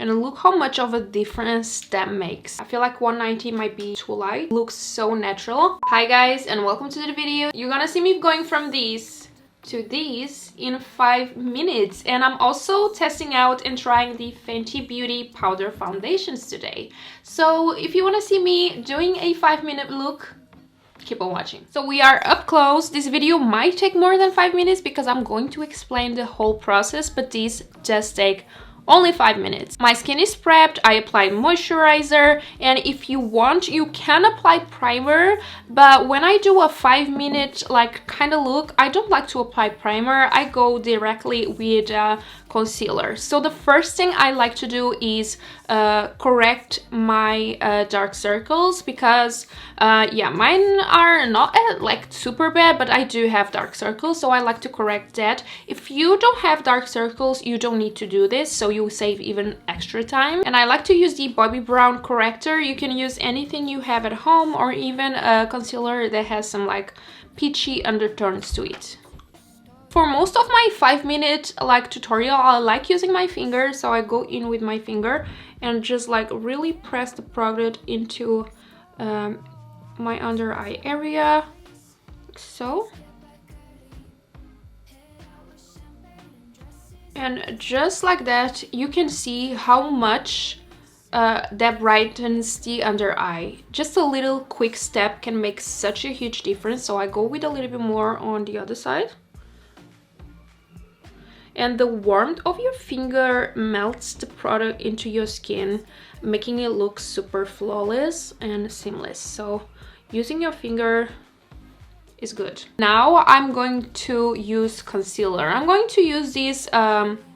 And look how much of a difference that makes. I feel like 190 might be too light. Looks so natural. Hi guys, and welcome to the video. You're gonna see me going from these to these in 5 minutes. And I'm also testing out and trying the Fenty Beauty powder foundations today. So if you want to see me doing a 5-minute look, keep on watching. So we are up close. This video might take more than 5 minutes because I'm going to explain the whole process, but these just take only 5 minutes. My skin is prepped, I applied moisturizer, and if you want, you can apply primer, but when I do a 5-minute like kind of look, I don't like to apply primer. I go directly with concealer. So the first thing I like to do is correct my dark circles, because yeah, mine are not like super bad, but I do have dark circles, so I like to correct that. If you don't have dark circles, you don't need to do this, so you save even extra time. And I like to use the Bobbi Brown corrector. You can use anything you have at home, or even a concealer that has some like peachy undertones to it. For most of my 5-minute like tutorial, I like using my finger, so I go in with my finger and just like really press the product into my under eye area, like so. And just like that, you can see how much that brightens the under eye. Just a little quick step can make such a huge difference, so I go with a little bit more on the other side. And the warmth of your finger melts the product into your skin, making it look super flawless and seamless. So using your finger is good. Now I'm going to use concealer. I'm going to use this Tarte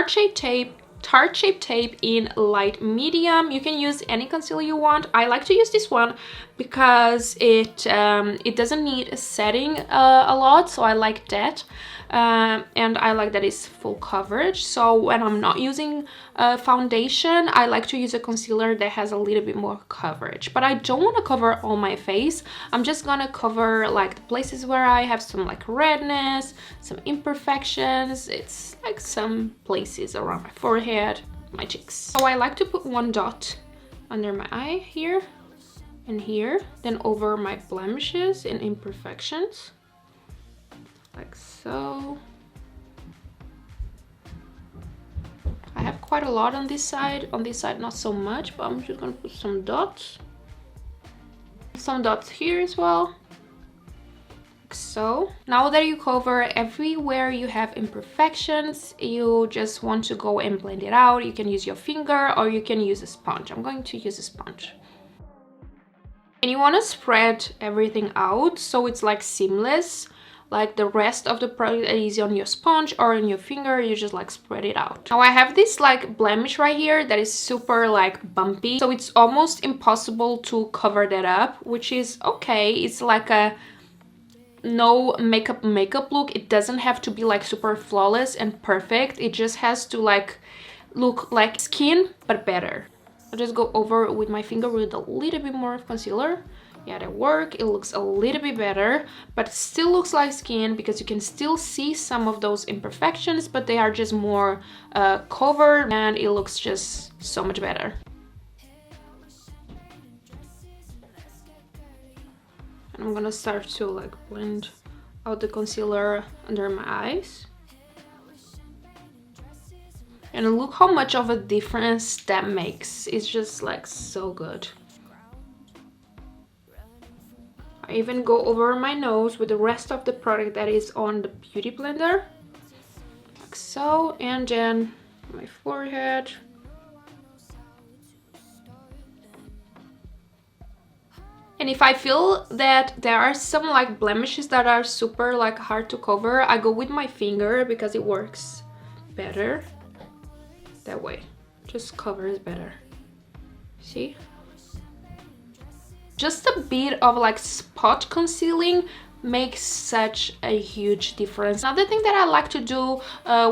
Shape Tape in light medium. You can use any concealer you want. I like to use this one because it doesn't need setting a lot, so I like that. And I like that it's full coverage. So when I'm not using foundation, I like to use a concealer that has a little bit more coverage. But I don't want to cover all my face. I'm just gonna cover like the places where I have some like redness, some imperfections. It's like some places around my forehead, my cheeks. So I like to put one dot under my eye here and here, then over my blemishes and imperfections, like so. I have quite a lot on this side not so much, but I'm just gonna put some dots here as well, like so. Now that you cover everywhere you have imperfections, you just want to go and blend it out. You can use your finger or you can use a sponge. I'm going to use a sponge. And you want to spread everything out so it's like seamless. Like the rest of the product that is on your sponge or on your finger, you just like spread it out. Now I have this like blemish right here that is super like bumpy, so it's almost impossible to cover that up, which is okay. It's like a no makeup look. It doesn't have to be like super flawless and perfect. It just has to like look like skin but better. I'll just go over with my finger with a little bit more of concealer. Yeah, that works. It looks a little bit better, but it still looks like skin because you can still see some of those imperfections, but they are just more covered, and it looks just so much better. And I'm gonna start to like blend out the concealer under my eyes. And look how much of a difference that makes. It's just like so good. I even go over my nose with the rest of the product that is on the beauty blender, like so, and then my forehead. And if I feel that there are some like blemishes that are super like hard to cover, I go with my finger because it works better that way. Just covers better. See? Just a bit of like spot concealing makes such a huge difference. Another thing that I like to do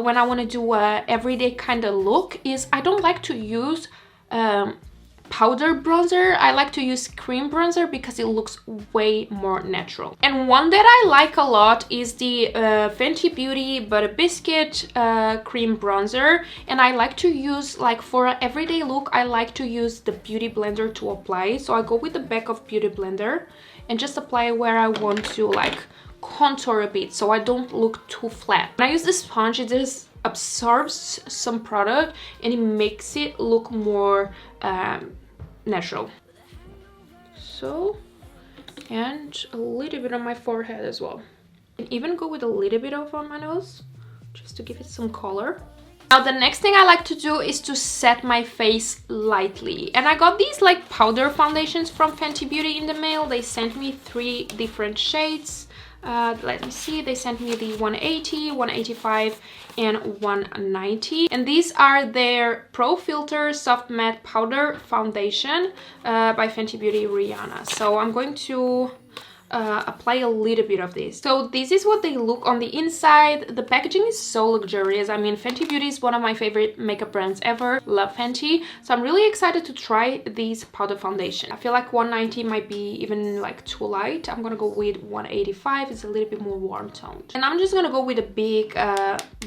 when I want to do a everyday kind of look is I don't like to use powder bronzer. I like to use cream bronzer because it looks way more natural. And one that I like a lot is the Fenty Beauty Butter Biscuit cream bronzer. And I like to use, like, for an everyday look, I like to use the beauty blender to apply. So I go with the back of beauty blender and just apply where I want to, like, contour a bit so I don't look too flat. When I use the sponge, it just absorbs some product and it makes it look more natural. So, and a little bit on my forehead as well. And even go with a little bit of on my nose just to give it some color. Now the next thing I like to do is to set my face lightly. And I got these like powder foundations from Fenty Beauty in the mail. They sent me 3 different shades. Let me see, they sent me the 180, 185 and 190, and these are their Pro Filter Soft Matte Powder Foundation by Fenty Beauty Rihanna. So I'm going to apply a little bit of this. So this is what they look on the inside. The packaging is so luxurious. I mean, Fenty Beauty is one of my favorite makeup brands ever. Love Fenty. So I'm really excited to try these powder foundation. I feel like 190 might be even like too light. I'm gonna go with 185. It's a little bit more warm toned. And I'm just gonna go with a big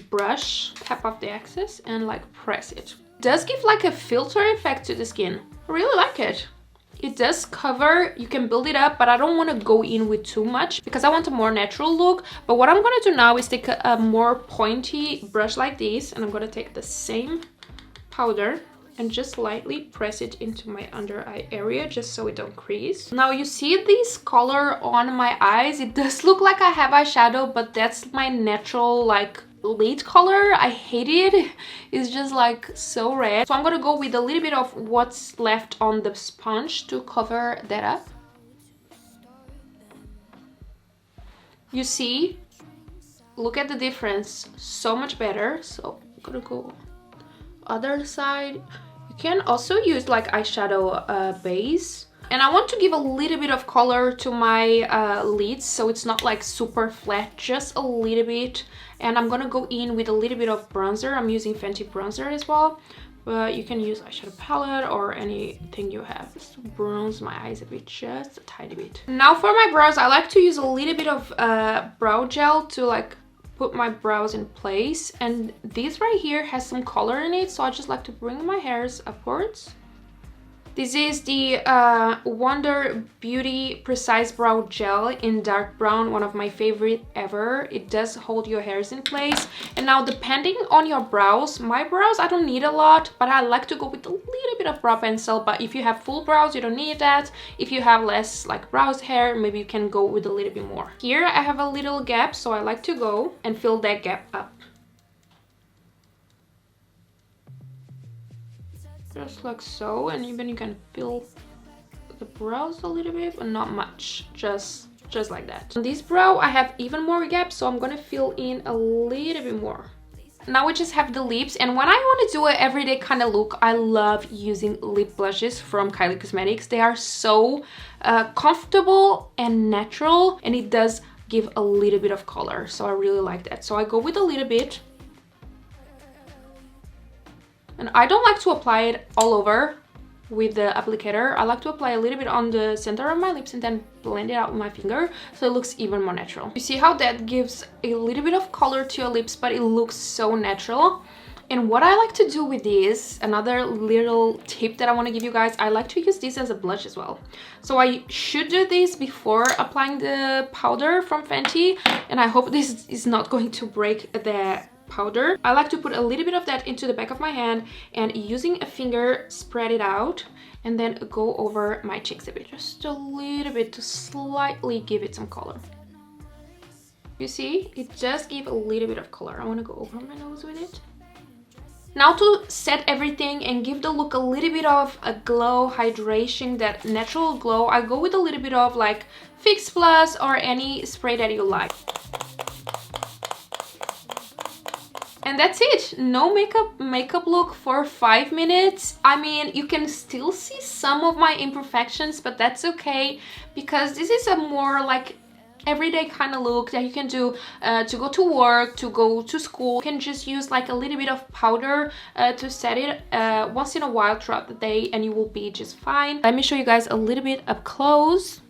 brush, tap off the excess and like press it. It does give like a filter effect to the skin. I really like it. It does cover, you can build it up, but I don't want to go in with too much because I want a more natural look. But what I'm going to do now is take a more pointy brush like this, and I'm going to take the same powder and just lightly press it into my under eye area just so it don't crease. Now you see this color on my eyes. It does look like I have eyeshadow, but that's my natural like lid color. I hate it. It's just like so red. So I'm gonna go with a little bit of what's left on the sponge to cover that up. You see, look at the difference, so much better. So I'm gonna go other side. You can also use like eyeshadow base. And I want to give a little bit of color to my lids, so it's not like super flat, just a little bit. And I'm gonna go in with a little bit of bronzer. I'm using Fenty bronzer as well, but you can use eyeshadow palette or anything you have. Just to bronze my eyes a bit, just a tiny bit. Now for my brows, I like to use a little bit of brow gel to like put my brows in place. And this right here has some color in it, so I just like to bring my hairs upwards. This is the Wonder Beauty Precise Brow Gel in dark brown, one of my favorite ever. It does hold your hairs in place. And now depending on your brows, my brows I don't need a lot, but I like to go with a little bit of brow pencil. But if you have full brows, you don't need that. If you have less like brows hair, maybe you can go with a little bit more. Here I have a little gap, so I like to go and fill that gap up. Just like so, and even you can fill the brows a little bit, but not much, just like that. On this brow I have even more gaps, so I'm gonna fill in a little bit more. Now we just have the lips, and when I want to do an everyday kind of look, I love using lip blushes from Kylie Cosmetics. They are so comfortable and natural, and it does give a little bit of color, so I really like that. So I go with a little bit. And I don't like to apply it all over with the applicator. I like to apply a little bit on the center of my lips and then blend it out with my finger so it looks even more natural. You see how that gives a little bit of color to your lips, but it looks so natural. And what I like to do with this, another little tip that I want to give you guys, I like to use this as a blush as well. So I should do this before applying the powder from Fenty, and I hope this is not going to break the powder. I like to put a little bit of that into the back of my hand and using a finger spread it out and then go over my cheeks a bit, just a little bit to slightly give it some color. You see, it does give a little bit of color. I want to go over my nose with it. Now to set everything and give the look a little bit of a glow, hydration, that natural glow, I go with a little bit of like Fix Plus or any spray that you like. And that's it. No makeup look for 5 minutes. I mean, you can still see some of my imperfections, but that's okay because this is a more like everyday kind of look that you can do to go to work, to go to school. You can just use like a little bit of powder to set it once in a while throughout the day, and you will be just fine. Let me show you guys a little bit up close.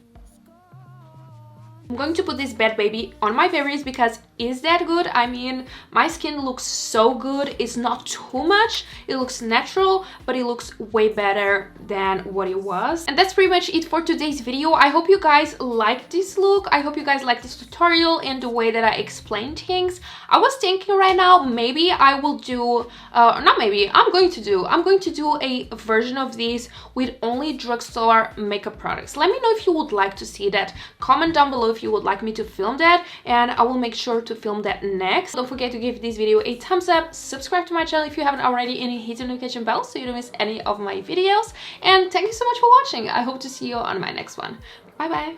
I'm going to put this bad baby on my berries because is that good? I mean, my skin looks so good. It's not too much. It looks natural, but it looks way better than what it was. And that's pretty much it for today's video. I hope you guys liked this look. I hope you guys liked this tutorial and the way that I explained things. I was thinking right now, maybe I will do, not maybe, I'm going to do a version of this with only drugstore makeup products. Let me know if you would like to see that. Comment down below if you would like me to film that, and I will make sure to film that next. Don't forget to give this video a thumbs up, subscribe to my channel if you haven't already, and hit the notification bell so you don't miss any of my videos. And thank you so much for watching. I hope to see you on my next one. Bye bye.